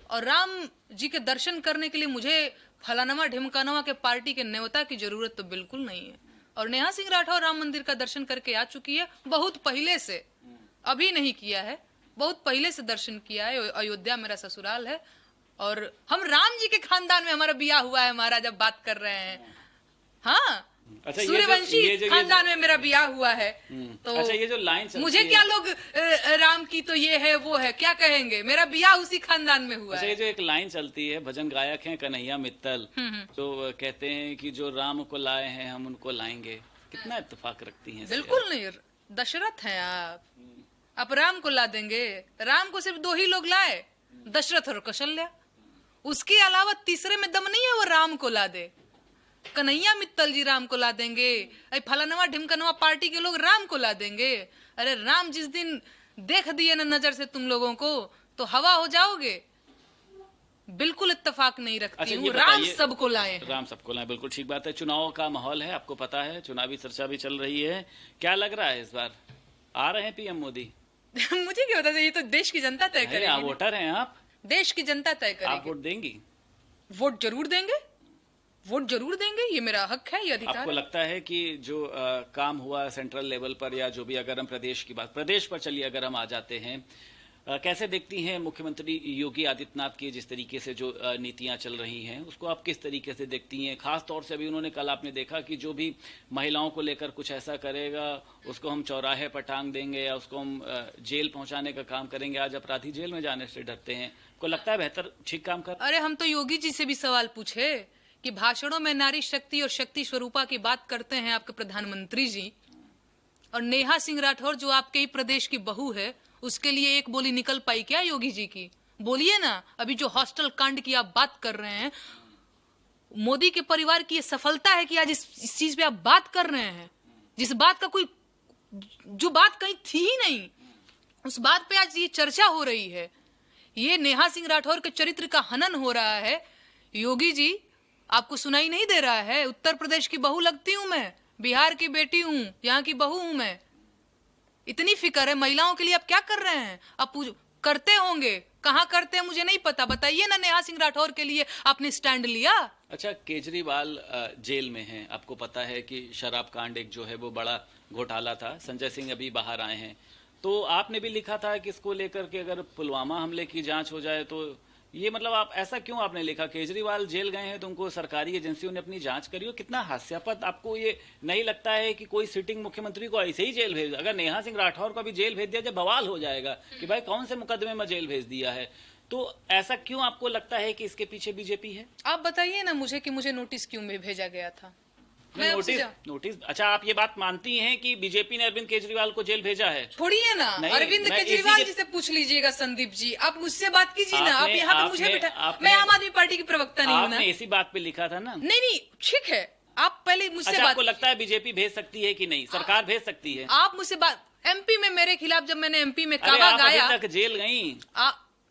और राम जी के दर्शन करने के लिए मुझे फलानवा ढिमकानवा के पार्टी के न्योता की जरूरत तो बिल्कुल नहीं है। और नेहा सिंह राठौर राम मंदिर का दर्शन करके आ चुकी है, बहुत पहले से, अभी नहीं किया है, बहुत पहले से दर्शन किया है। अयोध्या मेरा ससुराल है और हम राम जी के खानदान में हमारा बियाह हुआ है महाराज, अब बात कर रहे हैं। हाँ, अच्छा, सूर्यवंशी खानदान में मेरा बियाह हुआ है। तो अच्छा, ये जो लाइन चलती मुझे है, क्या लोग राम की तो ये है वो है क्या कहेंगे, मेरा बियाह उसी खानदान में हुआ अच्छा, है। ये जो एक लाइन चलती है, भजन गायक हैं कन्हैया मित्तल, जो कहते हैं कि जो राम को लाए हैं हम उनको लाएंगे, कितना इत्तेफाक रखती हैं इससे? बिल्कुल नहीं, दशरथ हैं आप राम को ला देंगे? राम को सिर्फ दो ही लोग लाए, दशरथ और कौशल्या। उसके अलावा तीसरे में दम नहीं है वो राम को ला दे। कन्हैया मित्तल जी राम को ला देंगे, फलानवा ढिमकनवा पार्टी के लोग राम को ला देंगे। अरे राम जिस दिन देख दिए ना नजर से तुम लोगों को, तो हवा हो जाओगे। बिल्कुल इत्तेफाक नहीं रखती अच्छा, हूँ। ये राम बताइए, सबको लाए हैं। राम सबको लाए, बिल्कुल ठीक बात है। चुनाव का माहौल है, आपको पता है, चुनावी चर्चा भी चल रही है। क्या लग रहा है इस बार आ रहे हैं पीएम मोदी? मुझे क्या पता, ये तो देश की जनता तय नहीं, आप करेगी। वोटर हैं, आप देश की जनता तय आप करेगी। वोट देंगी? वोट जरूर देंगे, वोट जरूर देंगे, ये मेरा हक है, ये अधिकार आपको है। लगता है कि जो काम हुआ सेंट्रल लेवल पर, या जो भी, अगर हम प्रदेश की बात, प्रदेश पर चलिए अगर हम आ जाते हैं, कैसे देखती हैं मुख्यमंत्री योगी आदित्यनाथ की जिस तरीके से जो नीतियां चल रही हैं, उसको आप किस तरीके से देखती हैं? खास तौर से अभी उन्होंने, कल आपने देखा कि जो भी महिलाओं को लेकर कुछ ऐसा करेगा उसको हम चौराहे पर टांग देंगे या उसको हम जेल पहुंचाने का काम करेंगे। आज अपराधी जेल में जाने से डरते हैं। को लगता है बेहतर ठीक काम कर? अरे हम तो योगी जी से भी सवाल पूछे कि भाषणों में नारी शक्ति और शक्ति स्वरूपा की बात करते हैं आपके प्रधानमंत्री जी, और नेहा सिंह राठौर जो आपके ही प्रदेश की बहू है, उसके लिए एक बोली निकल पाई क्या योगी जी की? बोलिए ना। अभी जो हॉस्टल कांड की आप बात कर रहे हैं, मोदी के परिवार की ये सफलता है कि आज इस चीज पे आप बात कर रहे हैं, जिस बात का कोई, जो बात कहीं थी ही नहीं, उस बात पे आज ये चर्चा हो रही है। ये नेहा सिंह राठौर के चरित्र का हनन हो रहा है। योगी जी, आपको सुनाई नहीं दे रहा है? उत्तर प्रदेश की बहू लगती हूं मैं, बिहार की बेटी हूं, यहाँ की बहू हूं मैं। इतनी फिक्र है महिलाओं के लिए, आप क्या कर रहे हैं? आप करते होंगे, कहाँ करते हैं मुझे नहीं पता, बताइए ना। नेहा सिंह राठौर के लिए आपने स्टैंड लिया? अच्छा, केजरीवाल जेल में हैं, आपको पता है कि शराब कांड एक जो है वो बड़ा घोटाला था। संजय सिंह अभी बाहर आए हैं, तो आपने भी लिखा था कि इसको लेकर के अगर पुलवामा हमले की जांच हो जाए तो ये, मतलब आप ऐसा क्यों आपने लिखा? केजरीवाल जेल गए हैं तो उनको सरकारी एजेंसियों ने अपनी जांच करी हो, कितना हास्यास्पद। आपको ये नहीं लगता है कि कोई सिटिंग मुख्यमंत्री को ऐसे ही जेल भेज, अगर नेहा सिंह राठौर को भी जेल भेज दिया, जब बवाल हो जाएगा कि भाई कौन से मुकदमे में जेल भेज दिया है, तो ऐसा क्यों आपको लगता है कि इसके पीछे बीजेपी है? आप बताइए ना मुझे कि मुझे नोटिस क्यों में भेजा गया था? मैं आपसे नोटिस, अच्छा, आप ये बात मानती हैं कि बीजेपी ने अरविंद केजरीवाल को जेल भेजा है? छोड़िए ना, अरविंद केजरीवाल जी से पूछ लीजिएगा। संदीप जी, आप मुझसे बात कीजिए ना। आप यहाँ पे मुझे बैठा, मैं आम आदमी पार्टी की प्रवक्ता नहीं हूँ ना। आपने इसी बात पे लिखा था ना? नहीं, ठीक है, आप पहले मुझसे अच्छा, बात। आपको लगता है बीजेपी भेज सकती है कि नहीं? सरकार भेज सकती है? आप मुझसे बात, एमपी में मेरे खिलाफ जब मैंने एमपी में अरे कावा आप गाया, अभी तक जेल गई,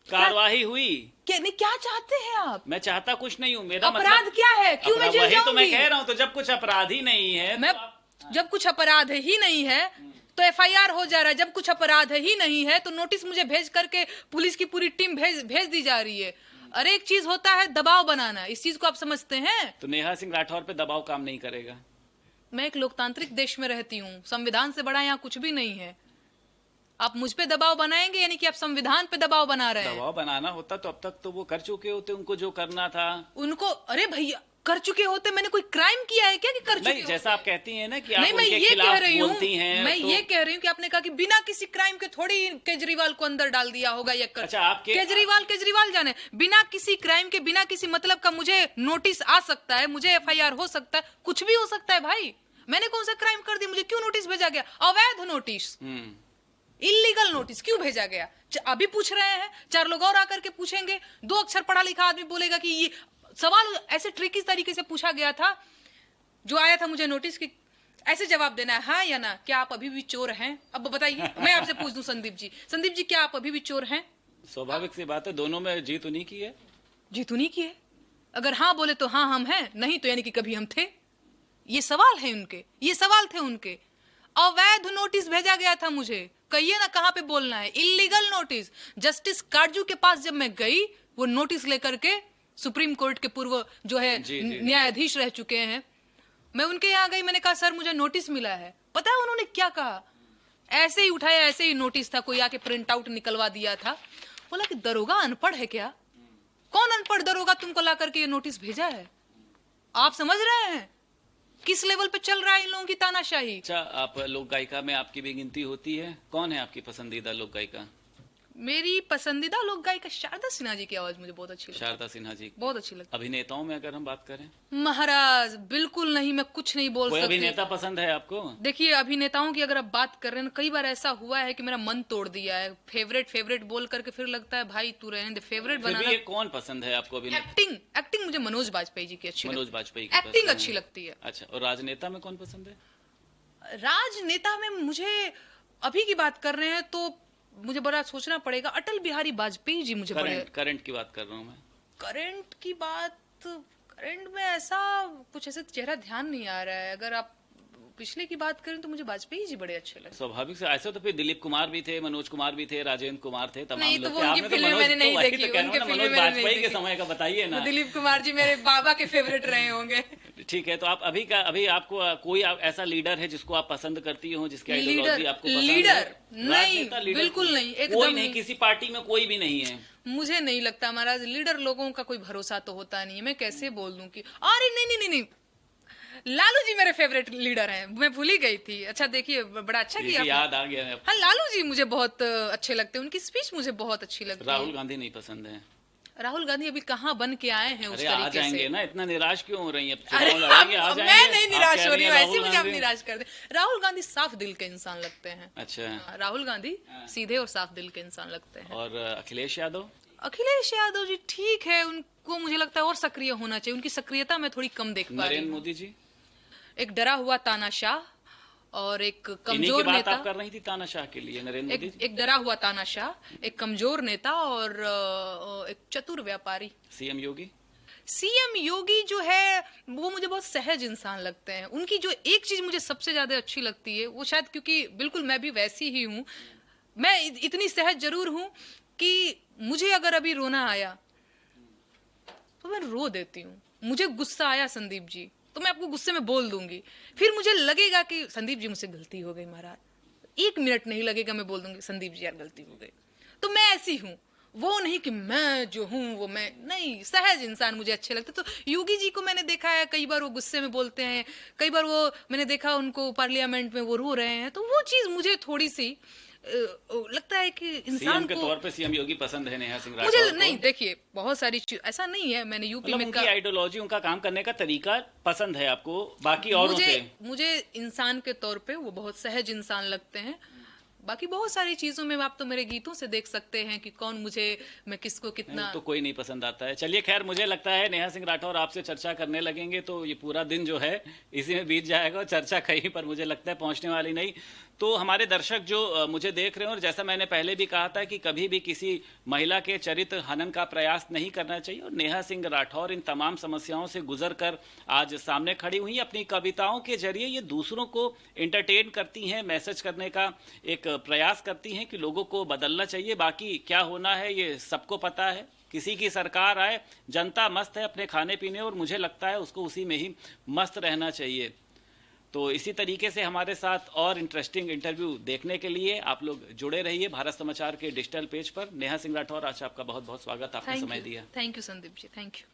कार्रवाई हुई। क्या चाहते हैं आप? मैं चाहता कुछ नहीं हूँ, मेरा अपराध मतलब क्या है? क्यों मैं जेल वही तो मैं जाऊंगी? कह रहा हूँ, तो जब कुछ अपराध ही नहीं है मैं जब कुछ अपराध ही नहीं है तो एफआईआर हो जा रहा है। जब कुछ अपराध ही नहीं है तो नोटिस मुझे भेज करके पुलिस की पूरी टीम भेज दी जा रही है। अरे एक चीज होता है दबाव बनाना, इस चीज को आप समझते हैं? तो नेहा सिंह राठौर पे दबाव काम नहीं करेगा? मैं एक लोकतांत्रिक देश में रहती हूँ, संविधान से बड़ा यहाँ कुछ भी नहीं है। आप मुझ पे दबाव बनाएंगे यानी कि आप संविधान पे दबाव बना रहे हैं। दबाव बनाना होता तो अब तक तो वो कर चुके होते उनको जो करना था। उनको, अरे भैया, कर चुके होते, मैंने कोई क्राइम किया है क्या कि कर चुके नहीं, जैसा आप कहती हैं ना कि नहीं, आप मैं उनके ये कह खिलाफ रही हूँ, बोलती हैं, मैं तो ये कह रही हूँ कि आपने कहा कि बिना किसी क्राइम के थोड़ी केजरीवाल को अंदर डाल दिया होगा या कर अच्छा, आपके केजरीवाल जाने, बिना किसी क्राइम के, बिना किसी मतलब का मुझे नोटिस आ सकता है, मुझे एफआईआर हो सकता है, कुछ भी हो सकता है भाई। मैंने कौन सा क्राइम कर दिया, मुझे क्यों नोटिस भेजा गया? अवैध नोटिस, इलीगल नोटिस क्यों भेजा गया? अभी पूछ रहे हैं, 4 लोग और आकर के पूछेंगे, 2 अक्षर पढ़ा लिखा आदमी बोलेगा कि ये सवाल ऐसे ट्रिकी तरीके से पूछा गया था, जो आया था मुझे नोटिस की, ऐसे जवाब देना है हाँ या ना, क्या आप अभी भी चोर हैं? अब बताइए, मैं आपसे पूछ दूं संदीप जी, क्या आप अभी भी चोर हैं? स्वाभाविक सी बात है, दोनों में जीत उन्हीं की है। जीत उन्हीं की है। अगर हाँ बोले तो हाँ हम हैं, नहीं तो यानी कि कभी हम थे। ये सवाल है उनके, ये सवाल थे उनके। अवैध नोटिस भेजा गया था मुझे, कहिए ना कहाँ पे बोलना है, इलीगल नोटिस। जस्टिस काटजू के पास जब मैं गई, वो नोटिस लेकर के, सुप्रीम कोर्ट के पूर्व जो है न्यायाधीश रह चुके हैं, मैं उनके यहाँ गई, मैंने कहा सर मुझे नोटिस मिला है। पता है उन्होंने क्या कहा? ऐसे ही उठाया, ऐसे ही नोटिस था, कोई आके प्रिंट आउट निकलवा दिया था। बोला कि दरोगा अनपढ़ है क्या? कौन अनपढ़ दरोगा तुमको ला करके ये नोटिस भेजा है? आप समझ रहे हैं किस लेवल पे चल रहा है इन लोगों की तानाशाही? अच्छा, आप लोक गायिका में आपकी भी गिनती होती है, कौन है आपकी पसंदीदा लोक गायिका? मेरी पसंदीदा लोक गायिका शारदा सिन्हा जी की आवाज मुझे बहुत अच्छी लगती है। शारदा सिन्हा जी बहुत अच्छी लगती अभिनेताओं में अगर हम बात करें? महाराज बिल्कुल नहीं, मैं कुछ नहीं बोल कोई सकती। अभिनेता पसंद है आपको? देखिए अभिनेताओं की अगर आप बात कर रहे हैं, कई बार ऐसा हुआ है कि मेरा मन तोड़ दिया है, फेवरेट बोल करके फिर लगता है भाई तू रहने दे, फेवरेट फिर बनाना। भी ये कौन पसंद है आपको अभिनेता? एक्टिंग मुझे मनोज बाजपेयी जी की अच्छी मनोज लगती बाजपेयी है। की एक्टिंग पसंद अच्छी है। लगती है। अच्छा, और राजनेता में कौन पसंद है? राजनेता में मुझे अभी की बात कर रहे हैं तो मुझे बड़ा सोचना पड़ेगा। अटल बिहारी वाजपेयी जी मुझे बड़े। करंट की बात कर रहा हूँ मैं। करंट की बात, करंट में ऐसा कुछ ऐसे चेहरा ध्यान नहीं आ रहा है। अगर आप पिछले की बात करें तो मुझे वाजपेयी जी बड़े अच्छे लगे। स्वाभाविक से, ऐसे तो फिर दिलीप कुमार भी थे, मनोज कुमार भी थे, राजेंद्र कुमार थे, तमाम नहीं, तो लोग वो थे। उनकी आपने तो फिल्में मनोज मैंने नहीं तो वही देखी, तो कह रहा हूँ उनके ना, फिल्में मनोज मैंने नहीं वाजपेयी के देखी। समय का बताइए ना। दिलीप कुमार जी मेरे बाबा के फेवरेट रहे होंगे। ठीक है, तो आप अभी आपको कोई ऐसा लीडर है जिसको आप पसंद करती हो, जिसकी लीडर आइडियोलॉजी आपको पसंद है? लीडर नहीं, राजनेता, लीडर बिल्कुल नहीं, कोई एकदम नहीं, किसी पार्टी में कोई भी नहीं है। मुझे नहीं लगता महाराज, लीडर लोगों का कोई भरोसा तो होता नहीं है। मैं कैसे बोल दूं कि अरे नहीं, लालू जी मेरे फेवरेट लीडर हैं, मैं भूल ही गई थी। अच्छा देखिए, बड़ा अच्छा ये किया याद आ गया है। हाँ, लालू जी मुझे बहुत अच्छे लगते हैं, उनकी स्पीच मुझे बहुत अच्छी लगती है। राहुल गांधी नहीं पसंद है? राहुल गांधी अभी कहाँ बन के आए हैं उस अरे आ तरीके जाएंगे से। ना, इतना निराश क्यों हो रही हैं? अब अरे चुनाव लड़ेंगे, आ जाएंगे। मैं नहीं आप निराश कह हो रही हूँ, हैं ऐसे राहुल मुझे आप गांधी। निराश कर दे। राहुल गांधी साफ दिल के इंसान लगते हैं। अच्छा, हाँ, राहुल गांधी सीधे और साफ दिल के इंसान लगते हैं। और अखिलेश यादव? अखिलेश यादव जी ठीक है, उनको मुझे लगता है और सक्रिय होना चाहिए, उनकी सक्रियता मैं थोड़ी कम देख पा रही नरेंद्र हूँ। मोदी जी? एक डरा हुआ तानाशाह और एक इन्हीं की कमजोर बात नेता। आप कर रही थी तानाशाह के लिए, नरेंद्र मोदी जी? एक डरा हुआ तानाशाह, एक कमजोर नेता और एक चतुर व्यापारी। सीएम योगी? सीएम योगी जो है वो मुझे बहुत सहज इंसान लगते हैं। उनकी जो एक चीज मुझे सबसे ज्यादा अच्छी लगती है, वो शायद क्योंकि बिल्कुल मैं भी वैसी ही हूँ, मैं इतनी सहज जरूर हूँ कि मुझे अगर अभी रोना आया तो मैं रो देती हूँ। मुझे गुस्सा आया संदीप जी तो मैं आपको गुस्से में बोल दूंगी, फिर मुझे लगेगा कि संदीप जी मुझसे गलती हो गई महाराज, 1 मिनट नहीं लगेगा, मैं बोल दूंगी संदीप जी यार गलती हो गई। तो मैं ऐसी हूँ, वो नहीं कि मैं जो हूँ वो मैं नहीं, सहज इंसान मुझे अच्छे लगते। तो योगी जी को मैंने देखा है, कई बार वो गुस्से में बोलते हैं, कई बार वो मैंने देखा उनको पार्लियामेंट में वो रो रहे हैं, तो वो चीज मुझे थोड़ी सी लगता है कि इंसान सीएम के को तौर पे सीएम योगी पसंद है नेहा सिंह मुझे राठौर को? नहीं, देखिए बहुत सारी चीज ऐसा नहीं है, मैंने यूपी मतलब में उनकी आइडियोलॉजी, उनका काम करने का तरीका पसंद है आपको, बाकी औरों से? मुझे इंसान के तौर पे वो बहुत सहज इंसान लगते हैं। बाकी बहुत सारी चीजों में आप तो मेरे गीतों से देख सकते हैं कि कौन मुझे, मैं किसको कितना। तो कोई नहीं पसंद आता है। चलिए खैर, मुझे लगता है नेहा सिंह राठौर आपसे चर्चा करने लगेंगे तो ये पूरा दिन जो है इसी में बीत जाएगा और चर्चा कहीं पर मुझे लगता है पहुंचने वाली नहीं। तो हमारे दर्शक जो मुझे देख रहे हैं, और जैसा मैंने पहले भी कहा था कि कभी भी किसी महिला के चरित्र हनन का प्रयास नहीं करना चाहिए, और नेहा सिंह राठौर इन तमाम समस्याओं से गुजर कर आज सामने खड़ी हुई। अपनी कविताओं के जरिए ये दूसरों को एंटरटेन करती हैं, मैसेज करने का एक प्रयास करती हैं कि लोगों को बदलना चाहिए। बाकी क्या होना है ये सबको पता है, किसी की सरकार आए, जनता मस्त है अपने खाने पीने, और मुझे लगता है उसको उसी में ही मस्त रहना चाहिए। तो इसी तरीके से हमारे साथ और इंटरेस्टिंग इंटरव्यू देखने के लिए आप लोग जुड़े रहिए भारत समाचार के डिजिटल पेज पर। नेहा सिंह राठौर, आज आपका बहुत बहुत स्वागत, आपने समय दिया। Thank you Sandeep ji, thank you.